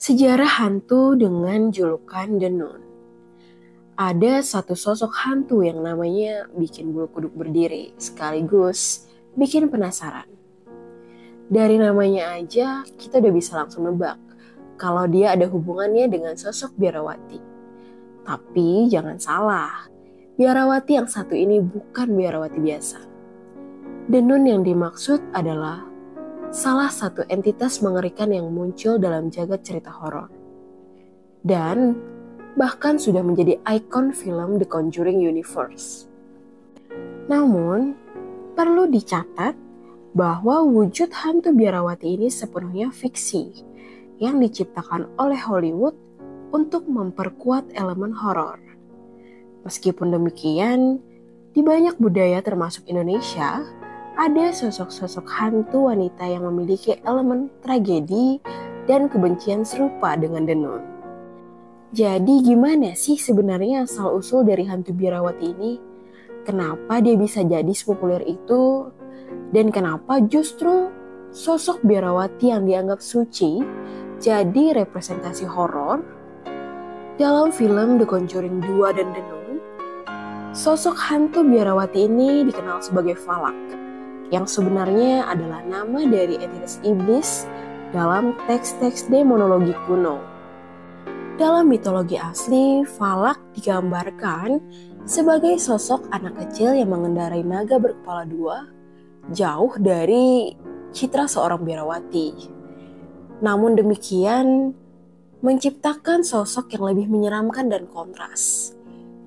Sejarah hantu dengan julukan The Nun. Ada satu sosok hantu yang namanya bikin bulu kuduk berdiri, sekaligus bikin penasaran. Dari namanya aja kita udah bisa langsung nebak kalau dia ada hubungannya dengan sosok biarawati. Tapi jangan salah, biarawati yang satu ini bukan biarawati biasa. The Nun yang dimaksud adalah salah satu entitas mengerikan yang muncul dalam jagat cerita horor. Dan bahkan sudah menjadi ikon film The Conjuring Universe. Namun, perlu dicatat bahwa wujud hantu biarawati ini sepenuhnya fiksi yang diciptakan oleh Hollywood untuk memperkuat elemen horor. Meskipun demikian, di banyak budaya termasuk Indonesia, ada sosok-sosok hantu wanita yang memiliki elemen tragedi dan kebencian serupa dengan The Nun. Jadi gimana sih sebenarnya asal-usul dari hantu biarawati ini? Kenapa dia bisa jadi sepopuler itu? Dan kenapa justru sosok biarawati yang dianggap suci jadi representasi horor? Dalam film The Conjuring 2 dan The Nun, sosok hantu biarawati ini dikenal sebagai Falak, yang sebenarnya adalah nama dari entitas iblis dalam teks-teks demonologi kuno. Dalam mitologi asli, Falak digambarkan sebagai sosok anak kecil yang mengendarai naga berkepala dua, jauh dari citra seorang biarawati. Namun demikian, menciptakan sosok yang lebih menyeramkan dan kontras.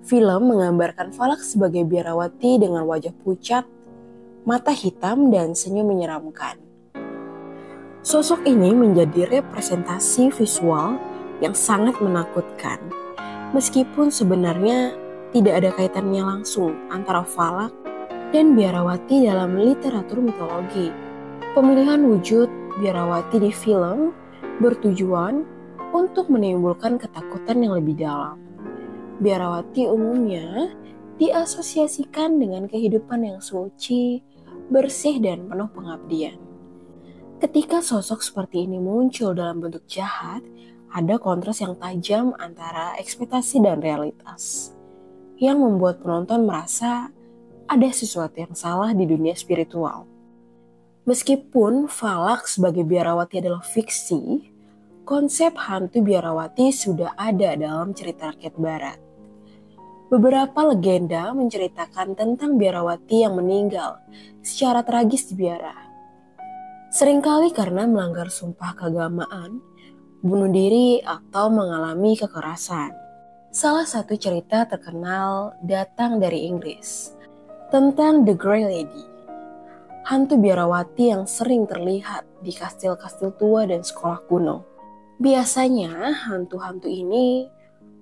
Film menggambarkan Falak sebagai biarawati dengan wajah pucat, mata hitam, dan senyum menyeramkan. Sosok ini menjadi representasi visual yang sangat menakutkan. Meskipun sebenarnya tidak ada kaitannya langsung antara Falak dan biarawati dalam literatur mitologi. Pemilihan wujud biarawati di film bertujuan untuk menimbulkan ketakutan yang lebih dalam. Biarawati umumnya diasosiasikan dengan kehidupan yang suci, bersih, dan penuh pengabdian. Ketika sosok seperti ini muncul dalam bentuk jahat, ada kontras yang tajam antara ekspektasi dan realitas, yang membuat penonton merasa ada sesuatu yang salah di dunia spiritual. Meskipun Falak sebagai biarawati adalah fiksi, konsep hantu biarawati sudah ada dalam cerita rakyat barat. Beberapa legenda menceritakan tentang biarawati yang meninggal secara tragis di biara. Seringkali karena melanggar sumpah keagamaan, bunuh diri, atau mengalami kekerasan. Salah satu cerita terkenal datang dari Inggris tentang The Grey Lady, hantu biarawati yang sering terlihat di kastil-kastil tua dan sekolah kuno. Biasanya hantu-hantu ini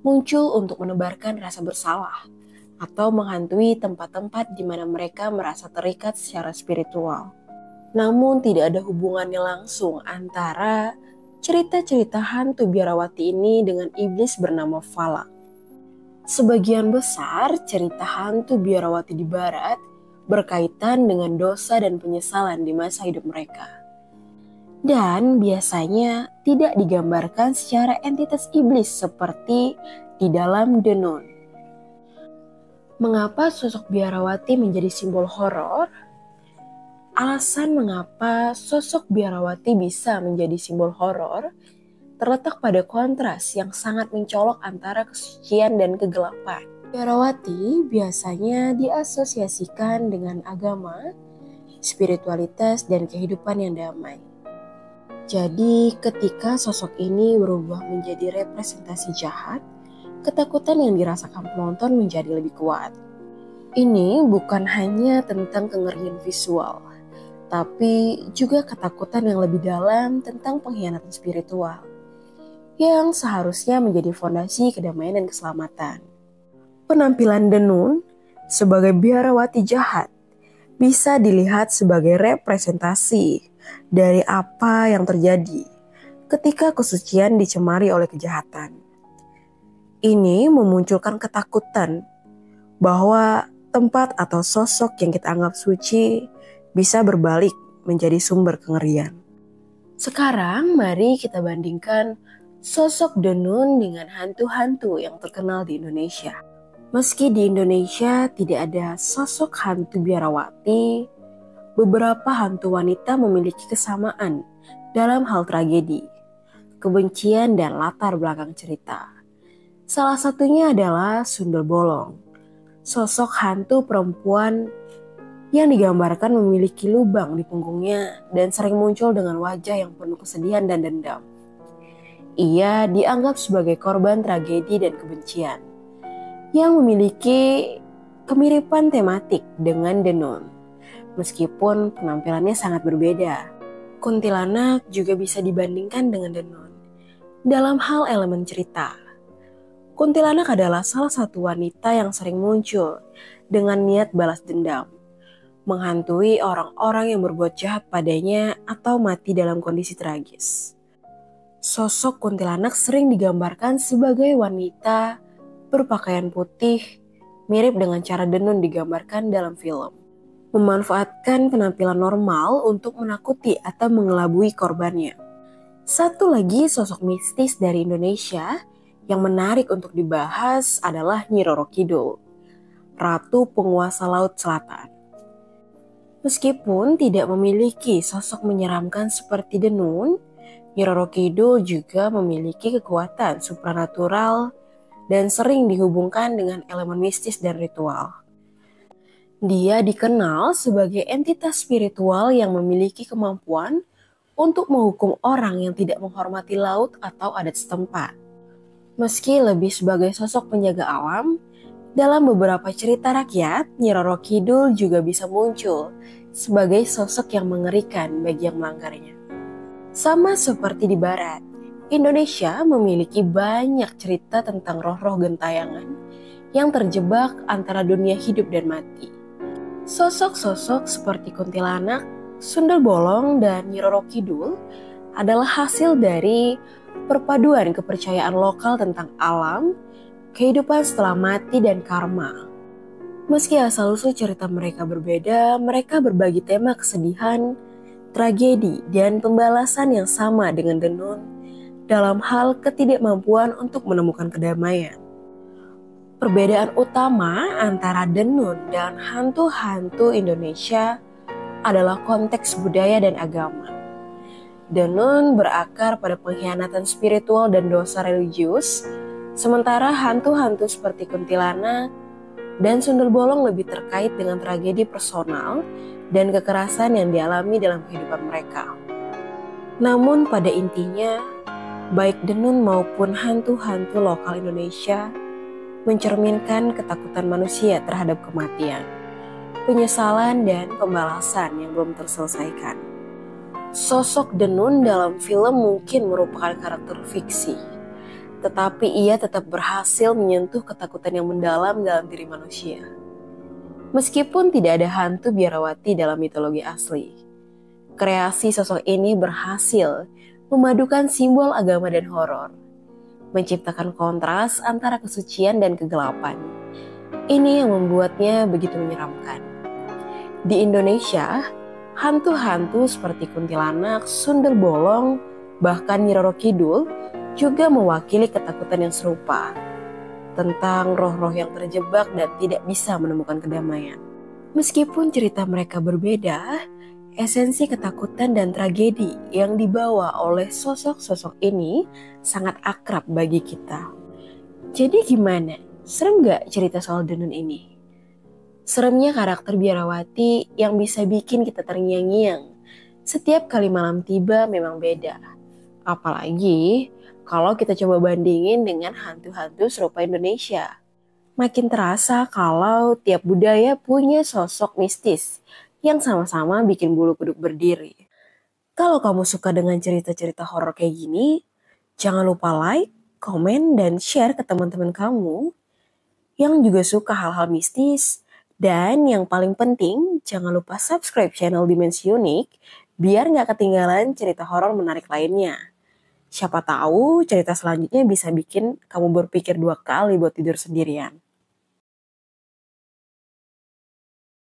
muncul untuk menebarkan rasa bersalah atau menghantui tempat-tempat di mana mereka merasa terikat secara spiritual. Namun tidak ada hubungannya langsung antara cerita-cerita hantu biarawati ini dengan iblis bernama Falak. Sebagian besar cerita hantu biarawati di barat berkaitan dengan dosa dan penyesalan di masa hidup mereka. Dan biasanya tidak digambarkan secara entitas iblis seperti di dalam The Nun. Mengapa sosok biarawati menjadi simbol horor? Alasan mengapa sosok biarawati bisa menjadi simbol horor terletak pada kontras yang sangat mencolok antara kesucian dan kegelapan. Biarawati biasanya diasosiasikan dengan agama, spiritualitas, dan kehidupan yang damai. Jadi ketika sosok ini berubah menjadi representasi jahat, ketakutan yang dirasakan penonton menjadi lebih kuat. Ini bukan hanya tentang kengerian visual, tapi juga ketakutan yang lebih dalam tentang pengkhianatan spiritual, yang seharusnya menjadi fondasi kedamaian dan keselamatan. Penampilan The Nun sebagai biarawati jahat bisa dilihat sebagai representasi dari apa yang terjadi ketika kesucian dicemari oleh kejahatan. Ini memunculkan ketakutan bahwa tempat atau sosok yang kita anggap suci bisa berbalik menjadi sumber kengerian. Sekarang mari kita bandingkan Sosok Denun dengan hantu-hantu yang terkenal di Indonesia. Meski di Indonesia tidak ada sosok hantu biarawati, beberapa hantu wanita memiliki kesamaan dalam hal tragedi, kebencian, dan latar belakang cerita. Salah satunya adalah Sundel Bolong, sosok hantu perempuan yang digambarkan memiliki lubang di punggungnya dan sering muncul dengan wajah yang penuh kesedihan dan dendam. Ia dianggap sebagai korban tragedi dan kebencian yang memiliki kemiripan tematik dengan Denun, meskipun penampilannya sangat berbeda. Kuntilanak juga bisa dibandingkan dengan Denun dalam hal elemen cerita. Kuntilanak adalah salah satu wanita yang sering muncul dengan niat balas dendam, menghantui orang-orang yang berbuat jahat padanya atau mati dalam kondisi tragis. Sosok kuntilanak sering digambarkan sebagai wanita berpakaian putih, mirip dengan cara Denun digambarkan dalam film. Memanfaatkan penampilan normal untuk menakuti atau mengelabui korbannya. Satu lagi sosok mistis dari Indonesia yang menarik untuk dibahas adalah Nyi Roro Kidul, Ratu Penguasa Laut Selatan. Meskipun tidak memiliki sosok menyeramkan seperti Denun, Nyi Roro Kidul juga memiliki kekuatan supranatural dan sering dihubungkan dengan elemen mistis dan ritual. Dia dikenal sebagai entitas spiritual yang memiliki kemampuan untuk menghukum orang yang tidak menghormati laut atau adat setempat. Meski lebih sebagai sosok penjaga alam, dalam beberapa cerita rakyat, Nyi Roro Kidul juga bisa muncul sebagai sosok yang mengerikan bagi yang melanggarnya. Sama seperti di barat, Indonesia memiliki banyak cerita tentang roh-roh gentayangan yang terjebak antara dunia hidup dan mati. Sosok-sosok seperti kuntilanak, Sundel Bolong, dan Nyi Roro Kidul adalah hasil dari perpaduan kepercayaan lokal tentang alam, kehidupan setelah mati, dan karma. Meski asal-usul cerita mereka berbeda, mereka berbagi tema kesedihan, tragedi, dan pembalasan yang sama dengan Denun dalam hal ketidakmampuan untuk menemukan kedamaian. Perbedaan utama antara Denun dan hantu-hantu Indonesia adalah konteks budaya dan agama. Denun berakar pada pengkhianatan spiritual dan dosa religius, sementara hantu-hantu seperti kuntilanak dan Sundel Bolong lebih terkait dengan tragedi personal dan kekerasan yang dialami dalam kehidupan mereka. Namun pada intinya, baik Denun maupun hantu-hantu lokal Indonesia mencerminkan ketakutan manusia terhadap kematian, penyesalan, dan pembalasan yang belum terselesaikan. Sosok Denun dalam film mungkin merupakan karakter fiksi, tetapi ia tetap berhasil menyentuh ketakutan yang mendalam dalam diri manusia. Meskipun tidak ada hantu biarawati dalam mitologi asli, kreasi sosok ini berhasil memadukan simbol agama dan horor, menciptakan kontras antara kesucian dan kegelapan. Ini yang membuatnya begitu menyeramkan. Di Indonesia, hantu-hantu seperti kuntilanak, Sundel Bolong, bahkan Nyi Roro Kidul juga mewakili ketakutan yang serupa tentang roh-roh yang terjebak dan tidak bisa menemukan kedamaian. Meskipun cerita mereka berbeda, esensi ketakutan dan tragedi yang dibawa oleh sosok-sosok ini sangat akrab bagi kita. Jadi gimana? Serem gak cerita soal Denun ini? Seremnya karakter biarawati yang bisa bikin kita terngiang-ngiang. Setiap kali malam tiba memang beda. Apalagi kalau kita coba bandingin dengan hantu-hantu serupa Indonesia. Makin terasa kalau tiap budaya punya sosok mistis yang sama-sama bikin bulu kuduk berdiri. Kalau kamu suka dengan cerita-cerita horor kayak gini, jangan lupa like, komen, dan share ke teman-teman kamu yang juga suka hal-hal mistis. Dan yang paling penting, jangan lupa subscribe channel Dimensi Unik biar gak ketinggalan cerita horor menarik lainnya. Siapa tahu cerita selanjutnya bisa bikin kamu berpikir 2 kali buat tidur sendirian.